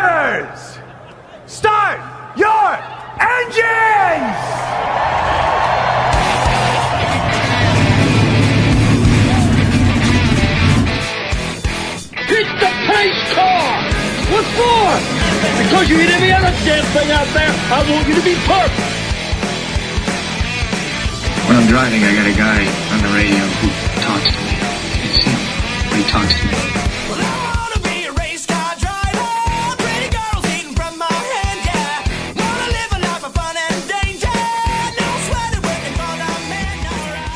Drivers, start your engines! Hit the pace car! What for? Because you hit every other damn thing out there, I want you to be perfect! When I'm driving, I got a guy on the radio who talks to me. It's him, but he talks to me. Well, I wanna be a race car driver, pretty girls eating from my hand, yeah. Wanna live a life of fun and danger, no sweating working for the man, alright.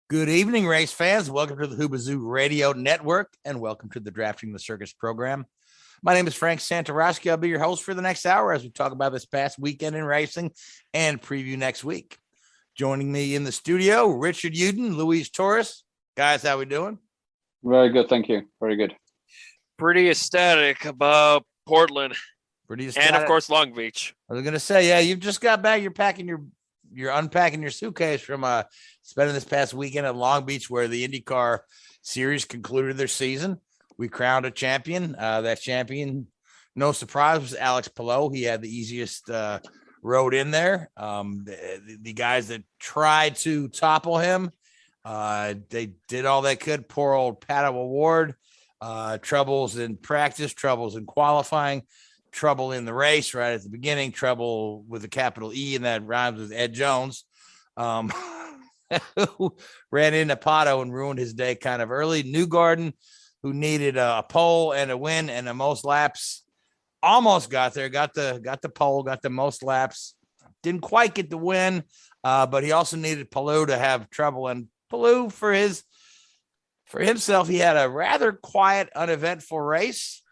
Good evening, race fans. Welcome to the Hoobazoo Radio Network, and welcome to the Drafting the Circus program. My name is Frank Santoroski. I'll be your host for the next hour as we talk about this past weekend in racing and preview next week. Joining me in the studio, Richard Youden, Luis Torres. Guys, how we doing? Very good, thank you. Very good. Pretty ecstatic about Portland. Pretty ecstatic. And of course Long Beach. I was gonna say, yeah, you've just got back. You're packing you're unpacking your suitcase from spending this past weekend at Long Beach, where the Indycar series concluded their season. We crowned a champion. That champion, no surprise, was Alex Palou. He had the easiest road in there. The guys that tried to topple him, they did all they could. Poor old Pato O'Ward, troubles in practice, troubles in qualifying, trouble in the race right at the beginning, trouble with a capital E, and that rhymes with Ed Jones, who ran into Pato and ruined his day kind of early. Newgarden, who needed a pole and a win and the most laps, almost got there, got the pole, got the most laps, didn't quite get the win, but he also needed Palou to have trouble. And Palou, for himself, he had a rather quiet, uneventful race.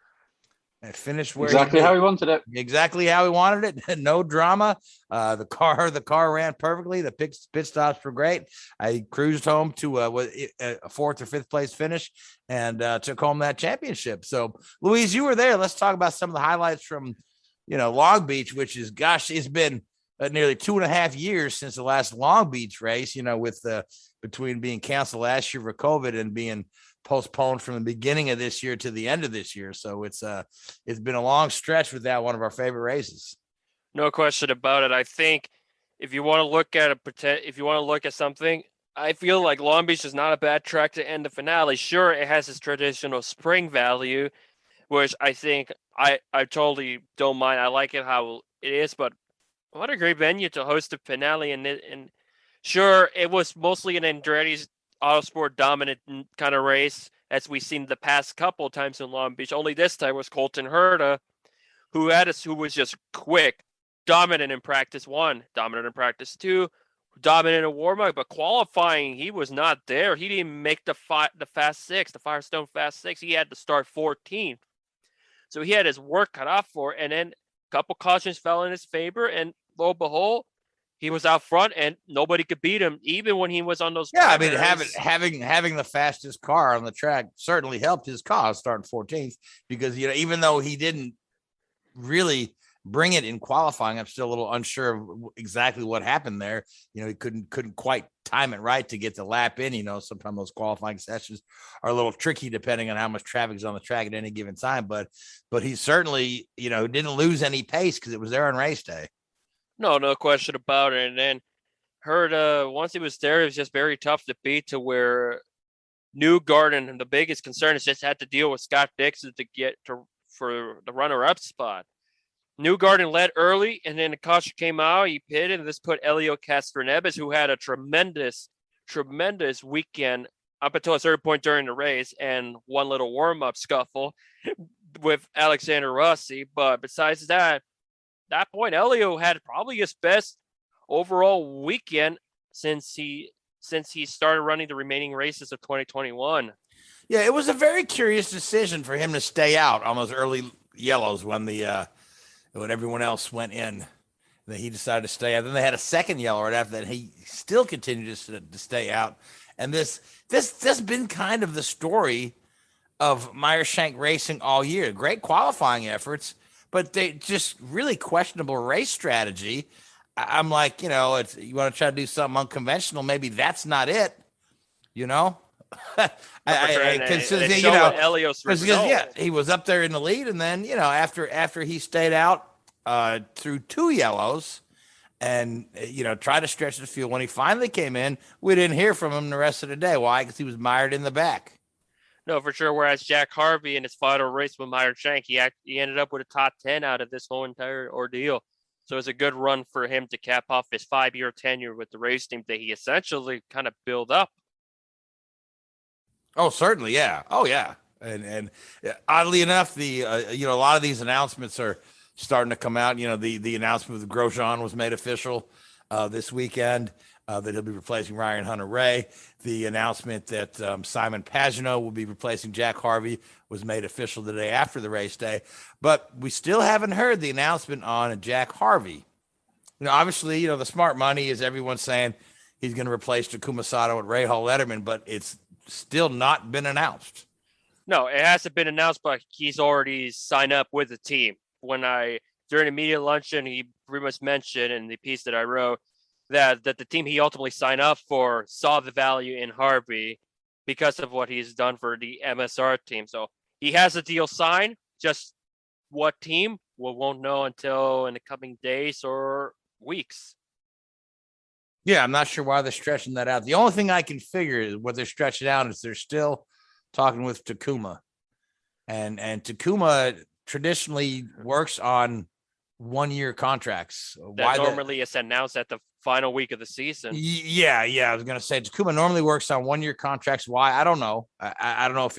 And finished where exactly how he wanted it. Exactly how he wanted it. No drama. The car ran perfectly. The pit stops were great. I cruised home to a fourth or fifth place finish and took home that championship. So, Louise, you were there. Let's talk about some of the highlights from, Long Beach, which is, gosh, it's been nearly 2.5 years since the last Long Beach race. With between being canceled last year for COVID and being postponed from the beginning of this year to the end of this year. So it's been a long stretch without one of our favorite races. No question about it. I think if you want to look at something, I feel like Long Beach is not a bad track to end the finale. Sure, it has its traditional spring value, which I think I totally don't mind. I like it how it is, but what a great venue to host a finale. And sure, it was mostly an Andretti's Autosport dominant kind of race, as we've seen the past couple of times in Long Beach. Only this time was Colton Herta, who was just quick, dominant in practice 1, dominant in practice 2, dominant in warm-up, but qualifying, he was not there. He didn't make the Fast 6, the Firestone Fast 6. He had to start 14th. So he had his work cut off for it, and then a couple cautions fell in his favor, and lo and behold, he was out front, and nobody could beat him, even when he was on those. Yeah, I mean, having the fastest car on the track certainly helped his cause starting 14th, because even though he didn't really bring it in qualifying, I'm still a little unsure of exactly what happened there. He couldn't quite time it right to get the lap in. Sometimes those qualifying sessions are a little tricky depending on how much traffic is on the track at any given time. But he certainly didn't lose any pace because it was there on race day. No question about it. And then Herta, once he was there, it was just very tough to beat, to where Newgarden, and the biggest concern is just had to deal with Scott Dixon to get for the runner-up spot. Newgarden led early, and then the caution came out. He pitted, and this put Elio Castroneves, who had a tremendous weekend up until a certain point during the race, and one little warm-up scuffle with Alexander Rossi. But besides that point, Elio had probably his best overall weekend since he started running the remaining races of 2021. Yeah, it was a very curious decision for him to stay out on those early yellows when everyone else went in. Then he decided to stay out. Then they had a second yellow right after that. He still continued to stay out. And this has been kind of the story of Meyershank Racing all year. Great qualifying efforts, but they just really questionable race strategy. I'm like, you want to try to do something unconventional. Maybe that's not it, Because They you show know, Elios because result. he was up there in the lead, and then after he stayed out through 2 yellows, and tried to stretch the field. When he finally came in, we didn't hear from him the rest of the day. Why? Because he was mired in the back. No, for sure. Whereas Jack Harvey in his final race with Meyer Shank, he ended up with a top 10 out of this whole entire ordeal. So it's a good run for him to cap off his 5-year tenure with the race team that he essentially kind of built up. Oh, certainly, yeah. Oh, yeah. And oddly enough, the a lot of these announcements are starting to come out. The announcement with Grosjean was made official this weekend that he'll be replacing Ryan Hunter-Reay. The announcement that Simon Pagenaud will be replacing Jack Harvey was made official the day after the race day. But we still haven't heard the announcement on Jack Harvey. Obviously, the smart money is everyone saying he's going to replace Takuma Sato and Rahal Letterman, but it's still not been announced. No, it hasn't been announced, but he's already signed up with the team. During the media luncheon, he pretty much mentioned in the piece that I wrote that the team he ultimately signed up for saw the value in Harvey because of what he's done for the MSR team. So he has a deal signed. Just what team, we won't know until in the coming days or weeks. Yeah, I'm not sure why they're stretching that out. The only thing I can figure is what they're stretching out is they're still talking with Takuma. And Takuma traditionally works on 1-year contracts. That normally is announced at the final week of the season. Yeah. I was going to say Takuma normally works on 1-year contracts. Why? I don't know. I don't know if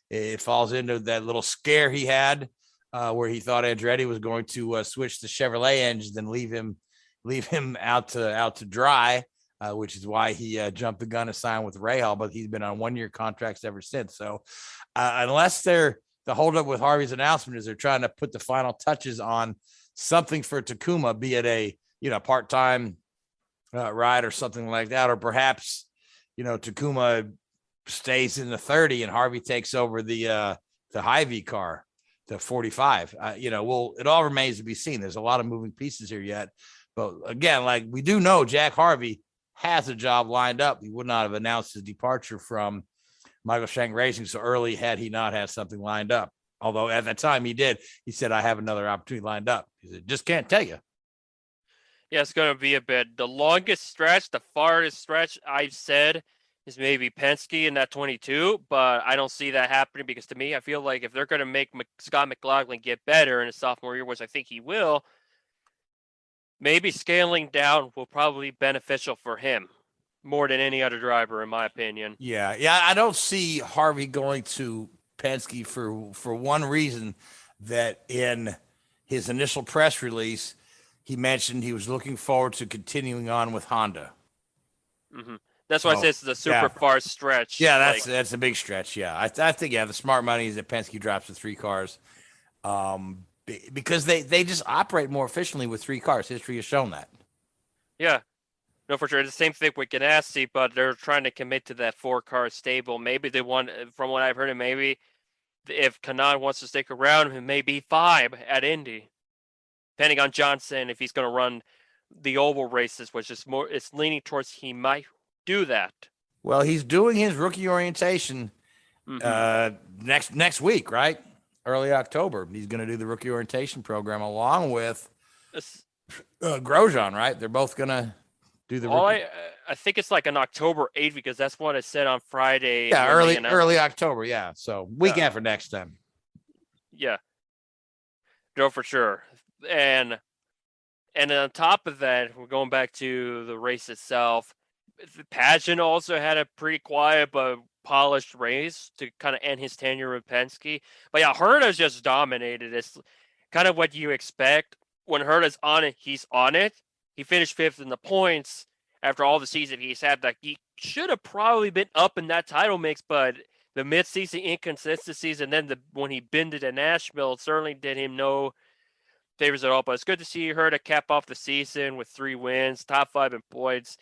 it falls into that little scare he had where he thought Andretti was going to switch the Chevrolet engines and leave him out to dry, which is why he jumped the gun and signed with Rahal, but he's been on 1-year contracts ever since. So unless the holdup with Harvey's announcement is they're trying to put the final touches on something for Takuma, be it a part-time ride or something like that, or perhaps Takuma stays in the 30 and Harvey takes over the Hy-Vee car, the 45. It all remains to be seen. There's a lot of moving pieces here yet, but again, like we do know, Jack Harvey has a job lined up. He would not have announced his departure from Michael Shank Racing so early had he not had something lined up. Although at that time he did, he said, I have another opportunity lined up. He said, just can't tell you. Yeah, it's going to be a bit. The longest stretch, the farthest stretch I've said is maybe Penske in that 22, but I don't see that happening because to me, I feel like if they're going to make Scott McLaughlin get better in his sophomore year, which I think he will, maybe scaling down will probably be beneficial for him more than any other driver, in my opinion. Yeah. I don't see Harvey going to Penske for one reason, that in his initial press release, he mentioned he was looking forward to continuing on with Honda. Mm-hmm. That's why I say it's a super far stretch. Yeah, that's a big stretch. Yeah, I think the smart money is that Penske drops the 3 cars, because they just operate more efficiently with 3 cars. History has shown that. Yeah, no, for sure. The same thing with Ganassi, but they're trying to commit to that 4-car stable. Maybe they want, from what I've heard, maybe if Kanaan wants to stick around, it may be 5 at Indy, depending on Johnson if he's going to run the oval races, which is more. It's leaning towards he might do that. Well, he's doing his rookie orientation next week, right? Early October. He's going to do the rookie orientation program along with Grosjean, right? They're both going to do the rookie. I think it's like on October 8th because that's what it said on Friday. Yeah, early October. Yeah, so week after next time. Yeah, no, for sure. And on top of that, we're going back to the race itself. The pageant also had a pretty quiet but polished race to kind of end his tenure with Penske. But yeah, Herta's just dominated. It's kind of what you expect. When Herta's on it, he's on it. He finished 5th in the points after all the season he's had. That he should have probably been up in that title mix, but the mid-season inconsistencies and then when he bended at Nashville certainly did him no favors at all. But it's good to see Herta cap off the season with 3 wins, top 5 in points,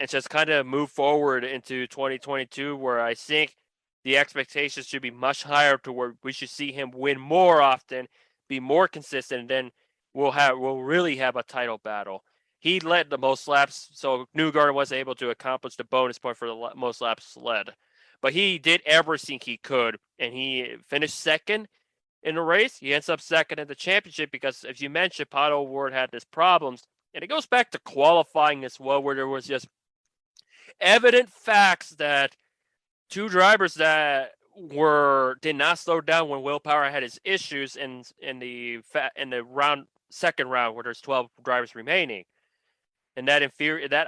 and just kind of move forward into 2022, where I think the expectations should be much higher to where we should see him win more often, be more consistent, and then we'll really have a title battle. He led the most laps, so Newgarden was able to accomplish the bonus point for the most laps led. but he did everything he could, and he finished second in the race. He ends up second in the championship because, as you mentioned, Pato O'Ward had his problems. And it goes back to qualifying as well, where there was just evident facts that two drivers that did not slow down when Will Power had his issues in the second round, where there's 12 drivers remaining, and that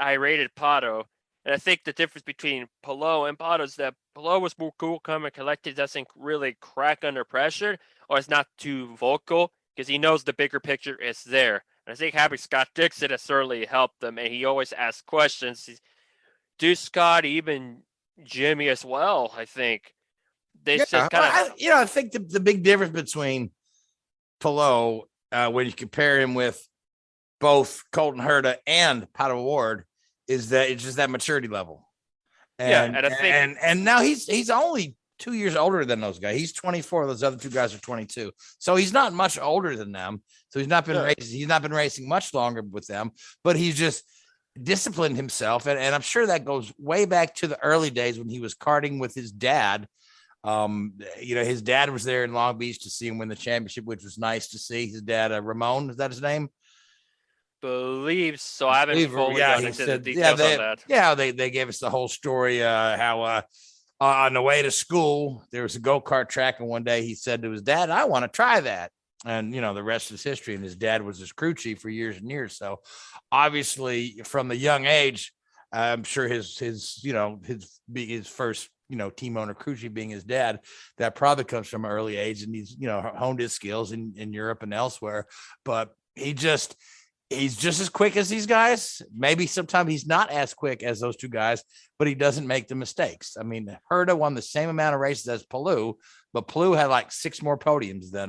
irated Pato. And I think the difference between Palou and Pato is that Palou was more cool, calm, and collected, doesn't really crack under pressure, or is not too vocal because he knows the bigger picture is there. And I think having Scott Dixon has certainly helped them, and he always asks questions. Scott, even Jimmy as well, I think. They just kind of, I think the big difference between Palou, when you compare him with both Colton Herta and Pato O'Ward, is that it's just that maturity level. And I think, and now he's only 2 years older than those guys. He's 24. Those other two guys are 22. So he's not much older than them. So he's not been racing. He's not been racing much longer with them, but he's just disciplined himself. And I'm sure that goes way back to the early days when he was karting with his dad. His dad was there in Long Beach to see him win the championship, which was nice to see. His dad, Ramon, is that his name? Believe so. I haven't fully gone into the details on that. Yeah, they gave us the whole story. How on the way to school there was a go-kart track, and one day he said to his dad, "I want to try that." And the rest is history. And his dad was his crew chief for years and years. So obviously, from the young age, I'm sure his first team owner, crew chief being his dad, that probably comes from an early age, and he's honed his skills in Europe and elsewhere. But he's just as quick as these guys. Maybe sometimes he's not as quick as those two guys, but he doesn't make the mistakes. I mean, Herta won the same amount of races as Palou, but Palou had like 6 more podiums than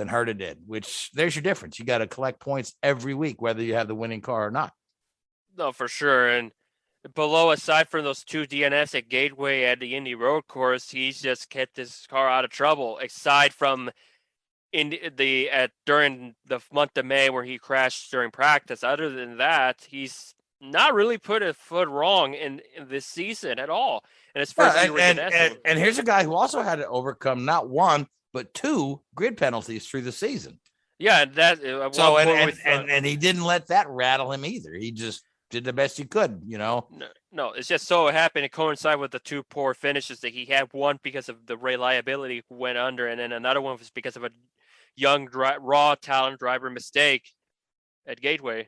Herta did, which there's your difference. You got to collect points every week, whether you have the winning car or not. No, for sure. And below, aside from those 2 DNFs at Gateway at the Indy Road Course, he's just kept his car out of trouble, aside from during the month of May where he crashed during practice. Other than that, he's not really put a foot wrong in this season at all. And it's first and here's a guy who also had to overcome not 1 but 2 grid penalties through the season. Yeah, that so and he didn't let that rattle him either. He just did the best he could, No, it's just so happened to coincide with the 2 poor finishes that he had. One because of the reliability went under, and then another one was because of a young raw talent driver mistake at Gateway.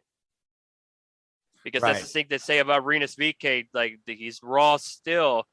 Because that's the thing they say about Rinus VK, like he's raw still,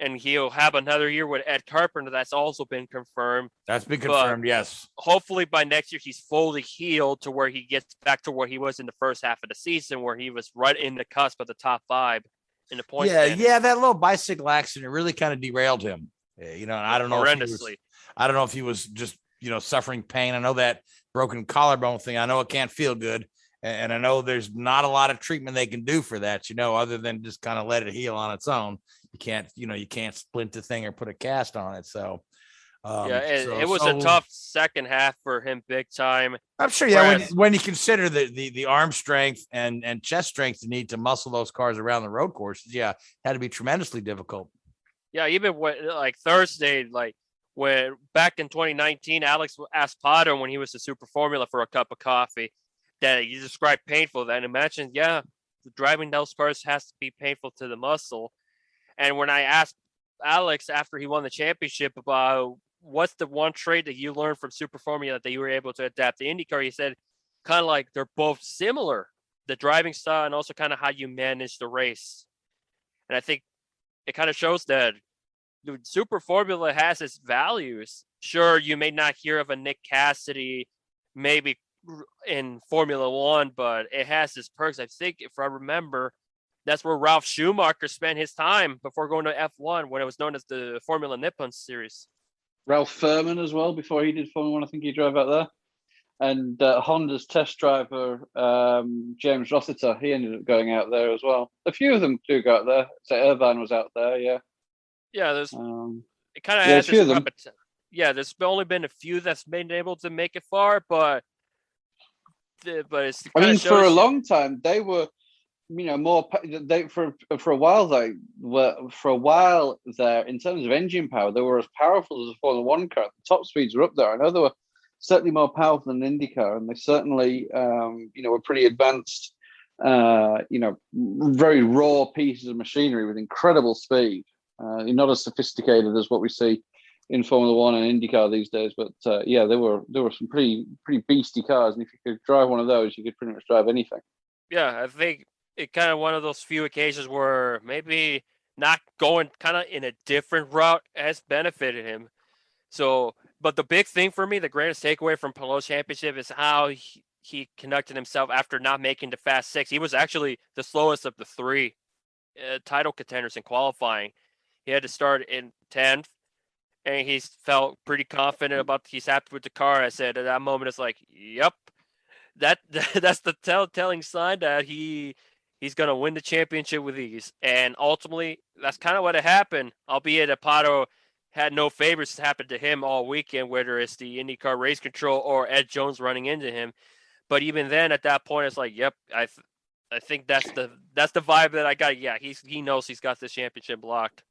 and he'll have another year with Ed Carpenter. That's also been confirmed. That's been confirmed, yes. Hopefully by next year he's fully healed to where he gets back to where he was in the first half of the season, where he was right in the cusp of the top 5 in the points. Yeah, that little bicycle accident really kind of derailed him. And I don't know if he was just suffering pain. I know that broken collarbone thing. I know it can't feel good. And I know there's not a lot of treatment they can do for that, other than just kind of let it heal on its own. You can't splint the thing or put a cast on it. So, it was a tough second half for him, big time. I'm sure. Yeah. When you consider the arm strength and chest strength you need to muscle those cars around the road courses, had to be tremendously difficult. Yeah. Even when Thursday, when back in 2019, Alex asked Pato when he was the Super Formula for a cup of coffee, that you described painful. Then imagine, driving those cars has to be painful to the muscle. And when I asked Alex after he won the championship about what's the one trait that you learned from Super Formula that you were able to adapt to IndyCar, he said kind of like they're both similar, the driving style and also kind of how you manage the race. And I think it kind of shows that the Super Formula has its values. Sure, you may not hear of a Nick Cassidy maybe in Formula One, but it has its perks. I think if I remember, that's where Ralph Schumacher spent his time before going to F1 when it was known as the Formula Nippon series. Ralph Furman as well, before he did Formula One, I think he drove out there. And Honda's test driver, James Rossiter, he ended up going out there as well. A few of them do go out there. So Irvine was out there, yeah. Yeah, there's it kind of has a few of them. There's only been a few that's been able to make it far, but it's for a long time they were more for a while though. For a while there, in terms of engine power, they were as powerful as a Formula One car. The top speeds were up there. I know they were certainly more powerful than an IndyCar, and they certainly, were pretty advanced. Very raw pieces of machinery with incredible speed. Not as sophisticated as what we see in Formula One and IndyCar these days, but there were some pretty beastie cars, and if you could drive one of those, you could pretty much drive anything. Yeah, I think it kind of one of those few occasions where maybe not going kind of in a different route has benefited him. So, but the big thing for me, the greatest takeaway from Palou's championship is how he conducted himself after not making the Fast Six. He was actually the slowest of the three title contenders in qualifying. He had to start in 10th, and he felt pretty confident about he's happy with the car. I said at that moment, it's like, yep, that's the telling sign that he's going to win the championship with ease. And ultimately, that's kind of what happened, albeit Pato had no favors happen to him all weekend, whether it's the IndyCar race control or Ed Jones running into him. But even then, at that point, it's like, yep, I think that's the vibe that I got. Yeah, he knows he's got this championship locked.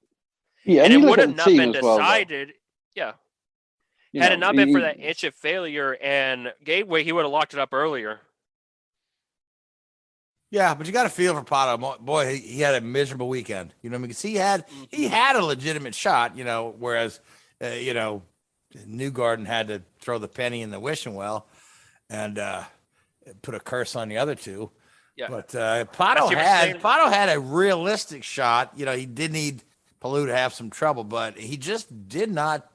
Yeah, and it would have not been decided. Had it not been for that inch of failure and Gateway, he would have locked it up earlier. Yeah, but you got to feel for Pato. Boy, he had a miserable weekend. Because he had a legitimate shot. Whereas Newgarden had to throw the penny in the wishing well and put a curse on the other two. Yeah, but Pato had a realistic shot. He did need Palou to have some trouble, but he just did not.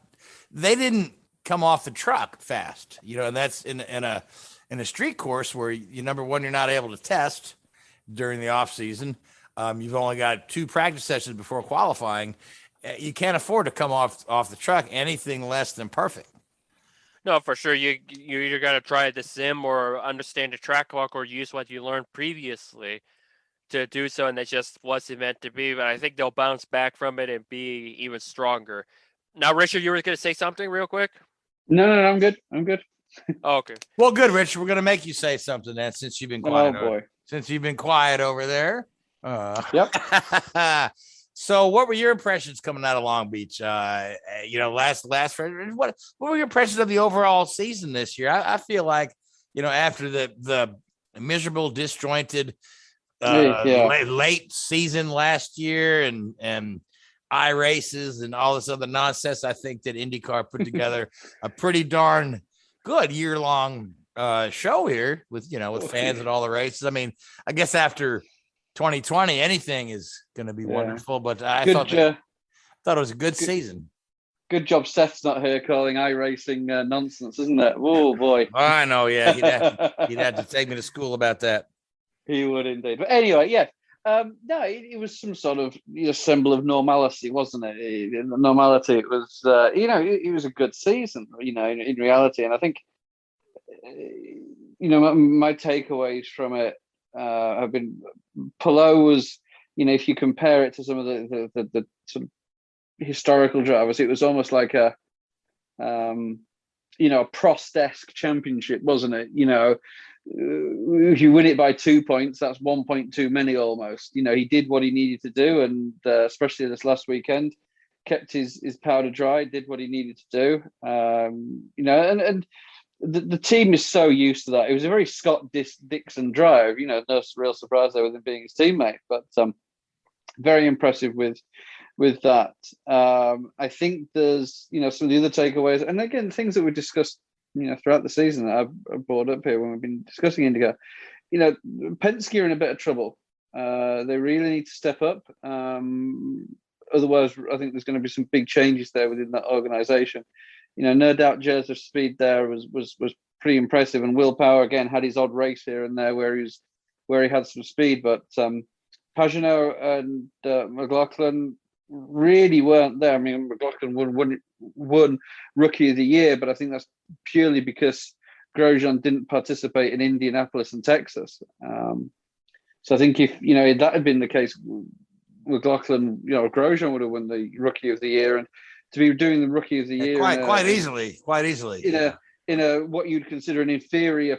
They didn't come off the truck fast. And that's in a street course where number one, you're not able to test during the off season. You've only got 2 practice sessions before qualifying. You can't afford to come off the truck anything less than perfect. No, for sure. You either got to try the sim or understand the track walk or use what you learned previously to do so, and that's just what's it meant to be. But I think they'll bounce back from it and be even stronger. Now, Richard, you were going to say something real quick? No, I'm good. Oh, okay. Well, good, Richard. We're going to make you say something then, since you've been quiet. Oh, boy. Since you've been quiet over there. Yep. So what were your impressions coming out of Long Beach? Last what were your impressions of the overall season this year? I feel like, after the miserable, disjointed late season last year and races and all this other nonsense, I think that IndyCar put together a pretty darn good year-long show here with fans at all the races. I mean, I guess after 2020, anything is going to be wonderful, but I thought it was a good season. Good job Seth's not here calling iRacing nonsense, isn't it? Oh, boy. I know, yeah. He'd have to take me to school about that. He would indeed. But anyway, yeah. It was some sort of symbol of normality, wasn't it? Normality. It was, it was a good season, in reality. And I think, my takeaways from it have been Palou was, if you compare it to some of the sort of historical drivers, it was almost like a Prost-esque championship, wasn't it? If you win it by 2 points, that's 1 point too many almost. He did what he needed to do, and especially this last weekend, kept his powder dry, did what he needed to do. And the team is so used to that. It was a very Scott Dixon drive, no real surprise there with him being his teammate, but very impressive with that. I think there's, some of the other takeaways, and again, things that we discussed, throughout the season that I've brought up here when we've been discussing IndyCar. Penske are in a bit of trouble. They really need to step up. Otherwise, I think there's going to be some big changes there within that organisation. No doubt Jersey's speed there was pretty impressive, and Will Power again had his odd race here and there where he had some speed, but Pagenaud and McLaughlin really weren't there. I mean, McLaughlin won Rookie of the Year, but I think that's purely because Grosjean didn't participate in Indianapolis and Texas. So I think if that had been the case, McLaughlin, Grosjean would have won the Rookie of the Year, and to be doing the Rookie of the Year quite easily in a what you'd consider an inferior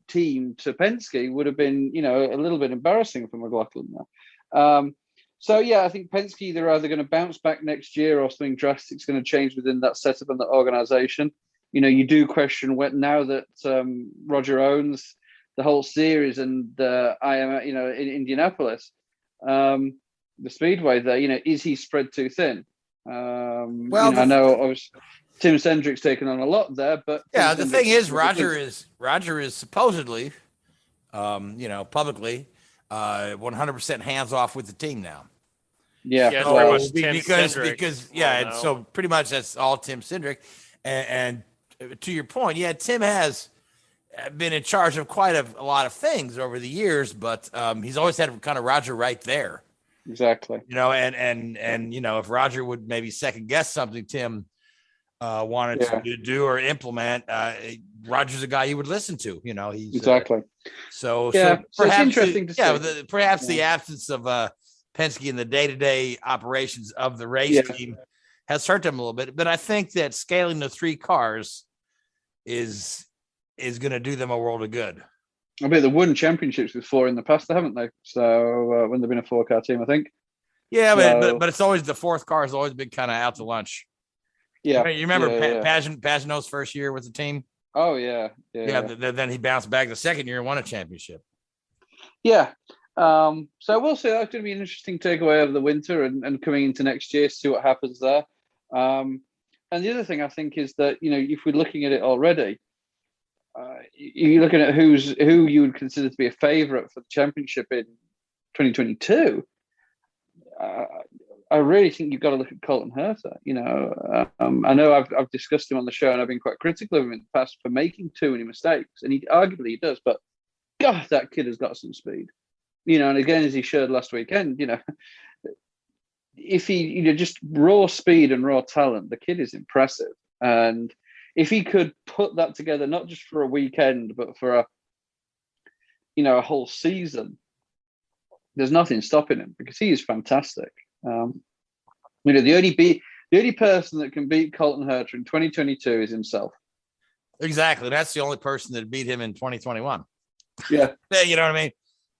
team to Penske would have been, a little bit embarrassing for McLaughlin there. So yeah, I think Penske, they're either going to bounce back next year or something drastic is going to change within that setup and that organization. You do question now that Roger owns the whole series and I am, in Indianapolis, the Speedway there, is he spread too thin? I know obviously Tim Cendrick's taken on a lot there, but yeah, the thing is, Roger is supposedly, publicly, 100% hands off with the team now. Yeah, very much Tim Cindric. Because and so pretty much that's all Tim Cindric, and to your point, yeah, Tim has been in charge of quite a lot of things over the years, but he's always had kind of Roger right there. Exactly. And if Roger would maybe second guess something Tim wanted to do or implement, Roger's a guy you would listen to. He's exactly. So perhaps it's interesting to see. Perhaps the absence of Penske in the day-to-day operations of the race team has hurt them a little bit. But I think that scaling the 3 cars is going to do them a world of good. I mean, they've won championships with 4 in the past, haven't they? So when they've been a 4-car team, I think. Yeah, but it's always the 4th car has always been kind of out to lunch. Yeah, you remember Pagenaud's first year with the team? Oh yeah. Then he bounced back the second year and won a championship. Yeah. So we'll see. That's going to be an interesting takeaway over the winter and coming into next year, see what happens there. And the other thing I think is that if we're looking at it already, you're looking at who you would consider to be a favourite for the championship in 2022. I really think you've got to look at Colton Herta. I know I've discussed him on the show and I've been quite critical of him in the past for making too many mistakes, and he arguably does. But God, that kid has got some speed. And again, as he showed last weekend, if he, just raw speed and raw talent, the kid is impressive. And if he could put that together, not just for a weekend, but for a whole season, there's nothing stopping him because he is fantastic. The only person that can beat Colton Herta in 2022 is himself. Exactly. That's the only person that beat him in 2021. Yeah. You know what I mean?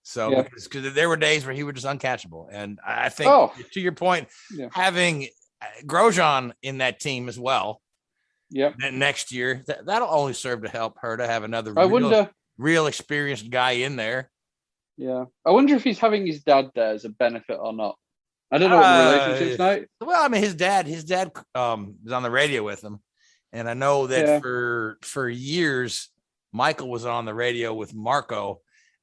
So because there were days where he was just uncatchable. And I think to your point, having Grosjean in that team as well. Yeah. Next year, that'll only serve to help her to have another real experienced guy in there. Yeah. I wonder if he's having his dad there as a benefit or not. I don't know what the relationship's like. Well, I mean, his dad was on the radio with him. And I know that for years, Michael was on the radio with Marco.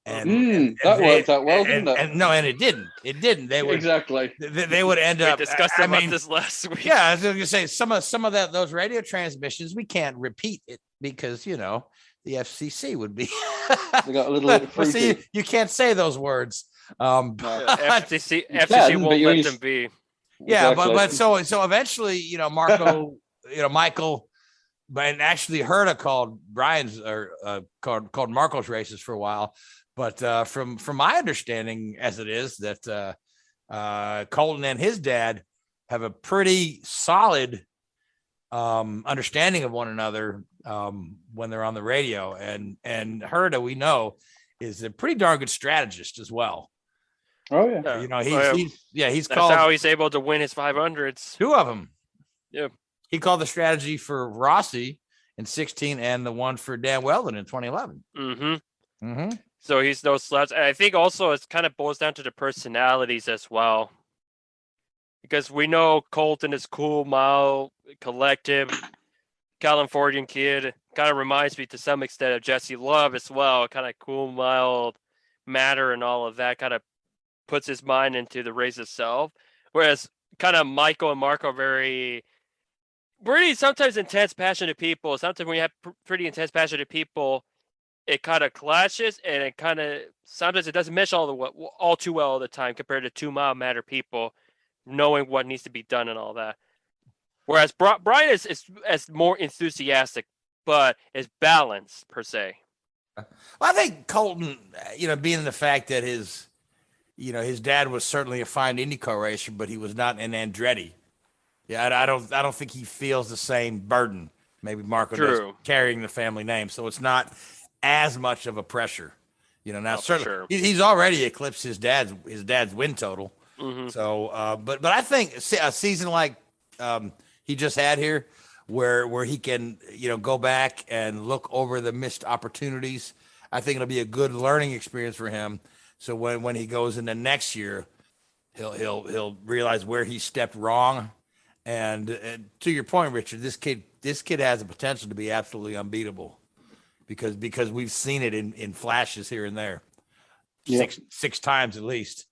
And that worked out well, didn't it? And it didn't. It didn't. They would exactly. They would end up. We discussed this last week. Yeah, I was going to say some of those radio transmissions we can't repeat it because the FCC would be. They got a little. See, you can't say those words. FCC won't let them be. Yeah, exactly. but so eventually, Marco, Michael. But actually, Herta called called Marco's races for a while. But from my understanding, as it is, that Colton and his dad have a pretty solid understanding of one another when they're on the radio. And Herta, we know, is a pretty darn good strategist as well. Oh yeah, he's That's called. how he's able to win his 500s. 2 of them. Yep. He called the strategy for Rossi in 2016 and the one for Dan Weldon in 2011. Mm-hmm. Mm-hmm. So he's no slouch. And I think also it kind of boils down to the personalities as well. Because we know Colton is cool, mild, collective, Californian kid. Kind of reminds me to some extent of Jesse Love as well. Kind of cool, mild manner and all of that. Kind of puts his mind into the race itself. Whereas kind of Michael and Marco are very sometimes intense, passionate people. Sometimes when you have pretty intense, passionate people, it kind of clashes, and it kind of sometimes it doesn't mesh all too well all the time compared to 2 mild-mannered people knowing what needs to be done and all that. Whereas Brian is more enthusiastic, but is balanced per se. Well, I think Colton, being the fact that his dad was certainly a fine IndyCar racer, but he was not an Andretti. Yeah, I don't think he feels the same burden. Maybe Marco does carrying the family name, so it's not as much of a pressure. Now for certainly sure. he's already eclipsed his dad's win total. Mm-hmm. So, but I think a season like he just had here, where he can go back and look over the missed opportunities, I think it'll be a good learning experience for him. So when he goes into next year, he'll realize where he stepped wrong. And to your point, Richard, this kid has the potential to be absolutely unbeatable because we've seen it in flashes here and there, six times at least.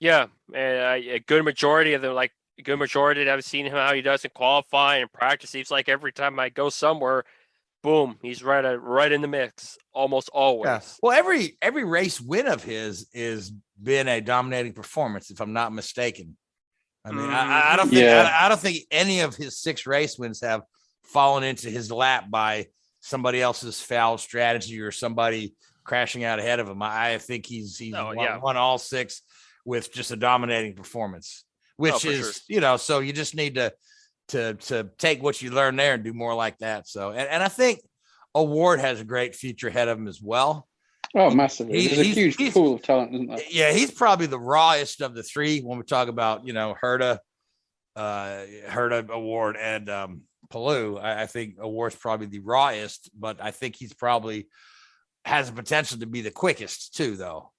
Yeah, and a good majority of them, like a good majority that I've seen him how he does in qualifying and practice. Seems like every time I go somewhere, boom, he's right in the mix almost always. Yeah. Well, every race win of his is been a dominating performance, if I'm not mistaken. I mean, I don't think I don't think any of his 6 race wins have fallen into his lap by somebody else's foul strategy or somebody crashing out ahead of him. I think he's won all 6 with just a dominating performance, which is sure. So you just need to take what you learn there and do more like that. So, and I think O'Ward has a great future ahead of him as well. Oh, massively. There's a huge pool of talent, isn't there? Yeah, he's probably the rawest of the 3 when we talk about, Herta, O'Ward, and Palou. I think O'Ward's probably the rawest, but I think he's probably has the potential to be the quickest too, though.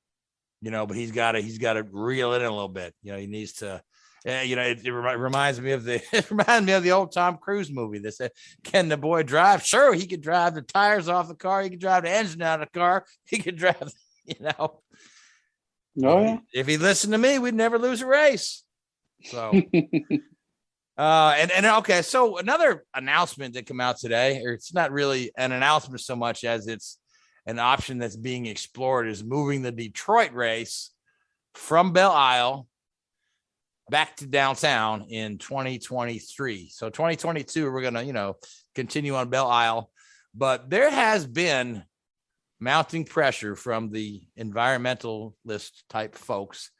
But he's got to reel it in a little bit. He needs to. It reminds me of the old Tom Cruise movie that said, "Can the boy drive?" Sure, he could drive the tires off the car. He could drive the engine out of the car. He could drive, Oh, yeah. If he listened to me, we'd never lose a race. So, and okay. So another announcement that came out today, or it's not really an announcement so much as it's an option that's being explored, is moving the Detroit race from Belle Isle back to downtown in 2023. So 2022, we're going to, continue on Belle Isle, but there has been mounting pressure from the environmentalist type folks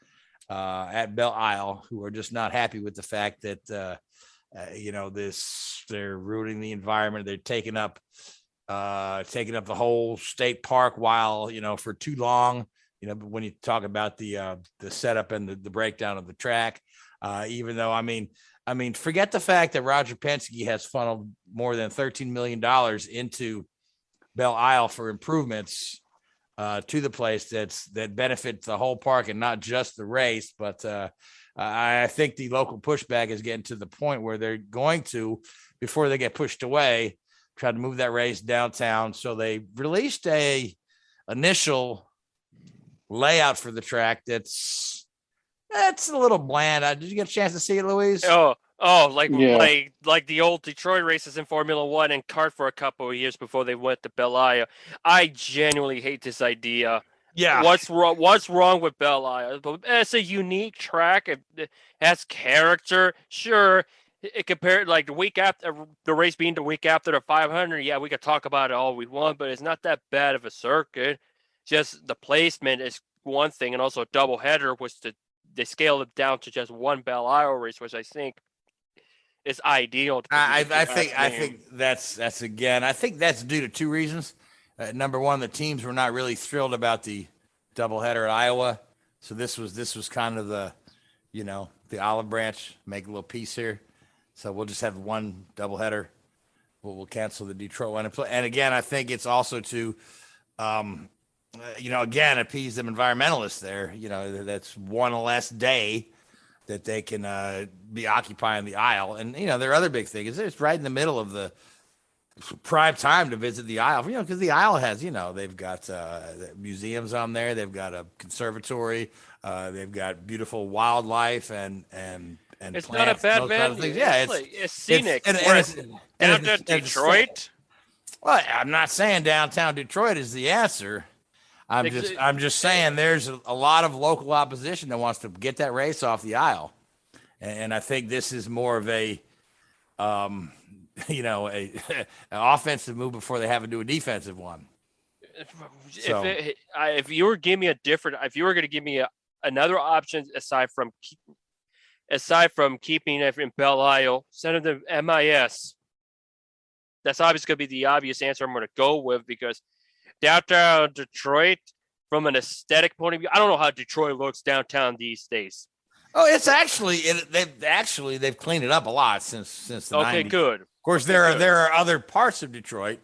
at Belle Isle who are just not happy with the fact that, they're ruining the environment. They're taking up the whole state park while, for too long. When you talk about the setup and the breakdown of the track, even though, I mean, forget the fact that Roger Penske has funneled more than $13 million into Belle Isle for improvements to the place that benefits the whole park and not just the race. But I think the local pushback is getting to the point where they're going to, before they get pushed away, try to move that race downtown. So they released a initial layout for the track that's a little bland. Did you get a chance to see it, Louise? Like the old Detroit races in Formula One and kart for a couple of years before they went to Belle Isle. I genuinely hate this idea. Yeah. What's wrong with Belle Isle? It's a unique track. It has character. Sure, it compared like the week after the race being the week after the 500. Yeah, we could talk about it all we want, but it's not that bad of a circuit. Just the placement is one thing, and also a doubleheader was they scaled it down to just one Belle Isle race, which I think is ideal. I think that's again. I think that's due to 2 reasons. Number one, the teams were not really thrilled about the doubleheader at Iowa, so this was kind of the olive branch, make a little piece here. So we'll just have one doubleheader. We'll cancel the Detroit one and again, I think it's also to again, appease them environmentalists there. That's one less day that they can be occupying the aisle. And, their other big thing is it's right in the middle of the prime time to visit the aisle, because the aisle has, they've got museums on there. They've got a conservatory. They've got beautiful wildlife and it's plants, not a bad venue. Yeah, it's scenic. Down to Detroit. Well, I'm not saying downtown Detroit is the answer. I'm just saying there's a lot of local opposition that wants to get that race off the aisle, and I think this is more of a, an offensive move before they have to do a defensive one. If you were going to give me another option aside from keeping it in Belle Isle, send it to MIS. That's obviously going to be the obvious answer I'm going to go with because downtown Detroit from an aesthetic point of view. I don't know how Detroit looks downtown these days. Oh, it's actually they've cleaned it up a lot since the 90s. Good. Of course, there are other parts of Detroit.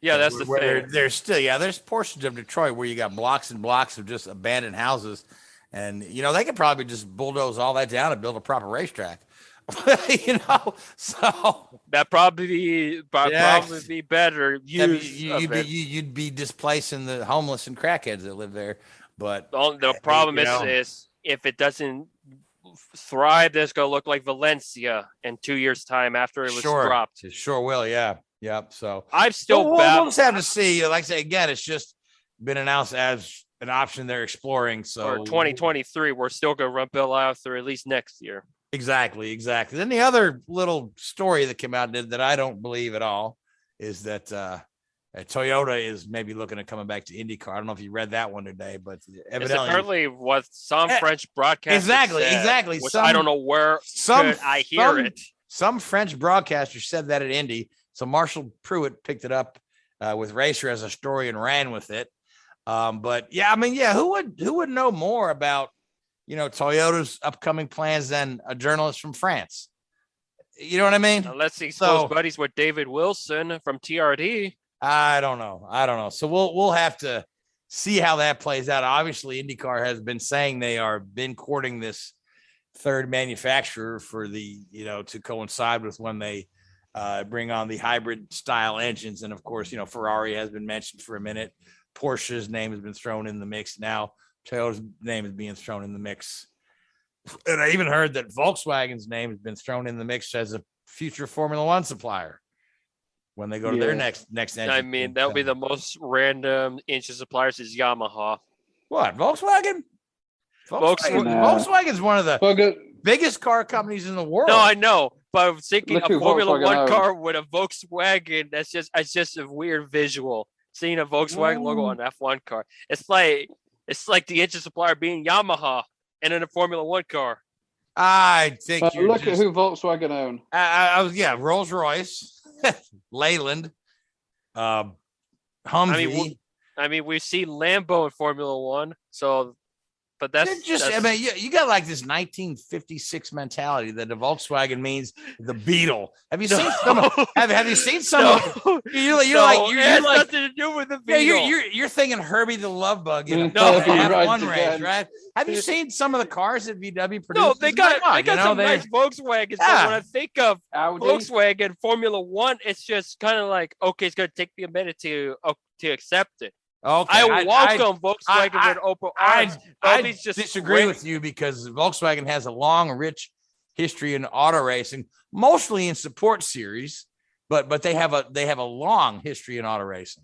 Yeah, that's the where thing. There's portions of Detroit where you got blocks and blocks of just abandoned houses, and they could probably just bulldoze all that down and build a proper racetrack. So that probably be better. You'd be displacing the homeless and crackheads that live there. But the problem is if it doesn't thrive, that's going to look like Valencia in 2 years' time after it was dropped. It sure will, yeah. Yep. So I'm still we'll just have to see. Like I say again, it's just been announced as an option they're exploring. So for 2023, we're still going to run Bill out through at least next year. Exactly. Then the other little story that came out that I don't believe at all is that Toyota is maybe looking at coming back to IndyCar. I don't know if you read that one today, but evidently it's apparently what some French broadcasters exactly. Which I don't know where I hear it. Some French broadcaster said that at Indy. So Marshall Pruitt picked it up with Racer as a story and ran with it. But who would know more about Toyota's upcoming plans than a journalist from France? You know what I mean? Unless he's close buddies with David Wilson from TRD. I don't know. So we'll have to see how that plays out. Obviously, IndyCar has been saying they are been courting this third manufacturer for the to coincide with when they bring on the hybrid style engines. And of course, Ferrari has been mentioned for a minute. Porsche's name has been thrown in the mix. Now Toyota's name is being thrown in the mix. And I even heard that Volkswagen's name has been thrown in the mix as a future Formula One supplier when they go to their next engine. I mean, that'll be the most random engine suppliers is Yamaha. What, Volkswagen? Volkswagen's one of the biggest car companies in the world. No, I know. But I was thinking a Formula One car with a Volkswagen, it's just a weird visual. Seeing a Volkswagen logo on an F1 car. It's like the engine supplier being Yamaha and in a Formula One car. I think look at who Volkswagen own. Rolls Royce, Leyland, Humvee. I mean, we've seen Lambo in Formula One, so. But that's you got like this 1956 mentality that the Volkswagen means the Beetle. Have you seen some? Have you seen some? You're nothing to do with the Beetle. You're thinking Herbie the Love Bug in a F1 race, right? Have you seen some of the cars that VW produces? No, they got some nice Volkswagens. Yeah. But when I think of Volkswagen Formula One, it's just kind of like, okay, it's going to take me a minute to accept it. Okay, I welcome Volkswagen with open arms. I disagree with you because Volkswagen has a long, rich history in auto racing, mostly in support series, but they have a long history in auto racing.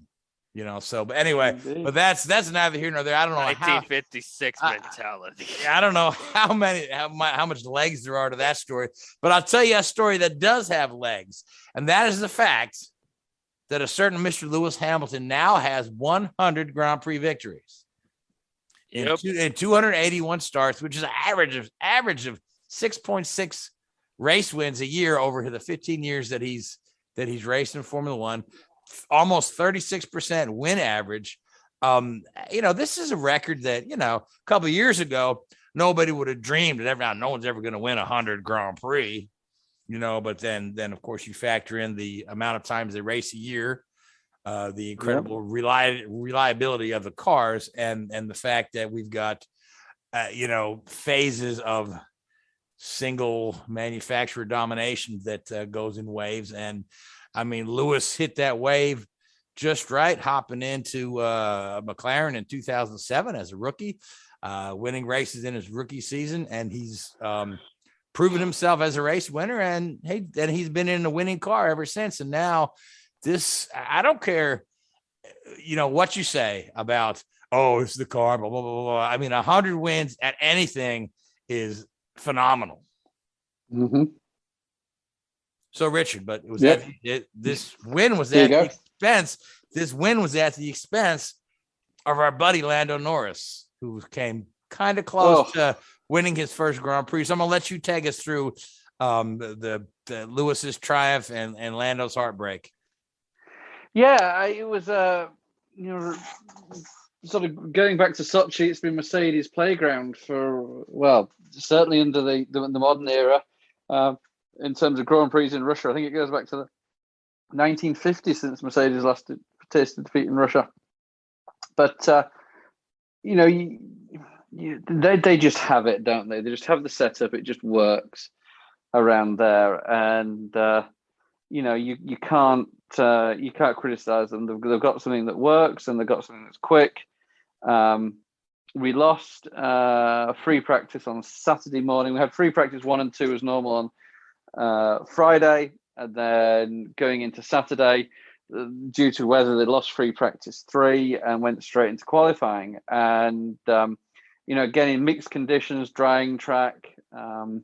But anyway, but that's neither here nor there. I don't know 1956 mentality. I don't know how much legs there are to that story, but I'll tell you a story that does have legs, and that is the fact that a certain Mr. Lewis Hamilton now has 100 Grand Prix victories in 281 starts, which is an average of 6.6 race wins a year over the 15 years that he's raced in Formula One, almost 36% win average. This is a record that, a couple of years ago, nobody would have dreamed that no one's ever going to win 100 Grand Prix. But then of course you factor in the amount of times they race a year, the incredible reliability of the cars, and the fact that we've got, phases of single manufacturer domination that goes in waves. And I mean, Lewis hit that wave just right, hopping into McLaren in 2007 as a rookie, winning races in his rookie season, and he's proven himself as a race winner, and he's been in a winning car ever since. And now I don't care, what you say about, it's the car, blah, blah, blah, blah. I mean, 100 wins at anything is phenomenal. Mm-hmm. So Richard, but it was this win was at the expense. This win was at the expense of our buddy Lando Norris, who came kind of close to winning his first Grand Prix. So I'm gonna let you take us through the Lewis's triumph and Lando's heartbreak. Yeah, it was sort of going back to Sochi, it's been Mercedes' playground for, well, certainly under the modern era. In terms of Grand Prix in Russia, I think it goes back to the 1950s since Mercedes last tasted defeat in Russia. But they just have it, don't they? They just have the setup. It just works around there, and you can't criticize them. They've got something that works, and they've got something that's quick. We lost free practice on Saturday morning. We had free practice 1 and 2 as normal on Friday, and then going into Saturday, due to weather, they lost free practice 3 and went straight into qualifying. And again, in mixed conditions, drying track, some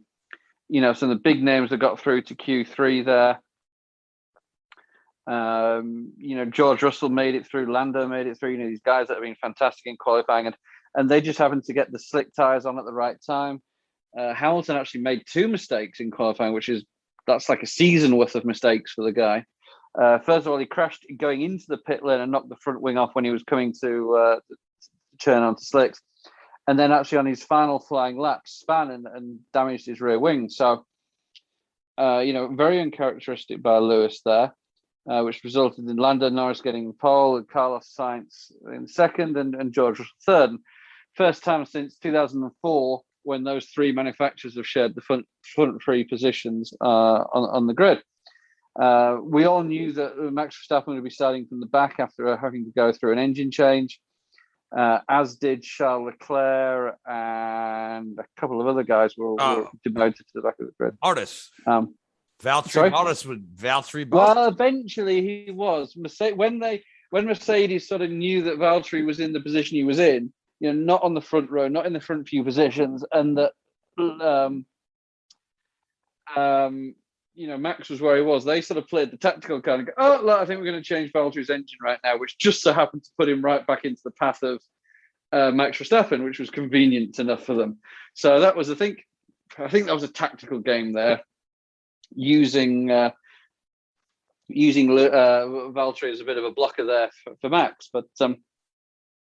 of the big names that got through to Q3 there. George Russell made it through, Lando made it through, these guys that have been fantastic in qualifying, and they just happened to get the slick tires on at the right time. Hamilton actually made 2 mistakes in qualifying, that's like a season worth of mistakes for the guy. First of all, he crashed going into the pit lane and knocked the front wing off when he was coming to turn onto slicks. And then actually on his final flying lap, span and damaged his rear wing. So, very uncharacteristic by Lewis there, which resulted in Lando Norris getting pole and Carlos Sainz in second and George Russell third. And first time since 2004 when those 3 manufacturers have shared the front 3 positions on the grid. We all knew that Max Verstappen would be starting from the back after having to go through an engine change. As did Charles Leclerc, and a couple of other guys were demoted to the back of the grid. Artists. Valtteri Bottas. Well, eventually he was. When Mercedes sort of knew that Valtteri was in the position he was in, not on the front row, not in the front few positions, and that Max was where he was, they sort of played the tactical card and go, oh, look, I think we're going to change Valtteri's engine right now, which just so happened to put him right back into the path of Max Verstappen, which was convenient enough for them. So that was, I think that was a tactical game there, using Valtteri as a bit of a blocker there for Max. But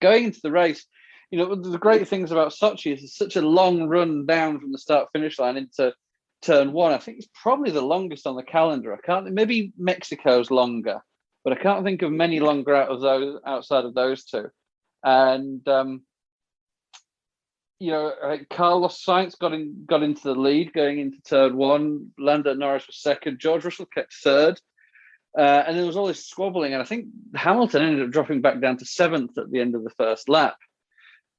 going into the race, the great things about Sochi is it's such a long run down from the start-finish line into turn 1. I think it's probably the longest on the calendar. Maybe Mexico's longer, but I can't think of many longer outside of those 2. And Carlos Sainz got into the lead going into turn 1. Lando Norris was second. George Russell kept third, and there was all this squabbling. And I think Hamilton ended up dropping back down to 7th at the end of the first lap.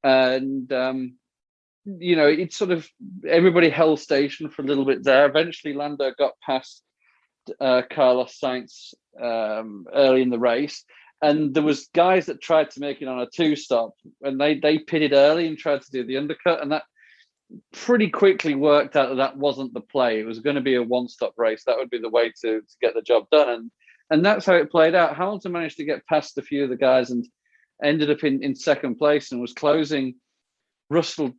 And it's sort of everybody held station for a little bit there. Eventually, Lando got past Carlos Sainz early in the race, and there was guys that tried to make it on a 2-stop, and they pitted early and tried to do the undercut, and that pretty quickly worked out that wasn't the play. It was going to be a 1-stop race. That would be the way to get the job done, and that's how it played out. Hamilton managed to get past a few of the guys and ended up in second place and was closing Lando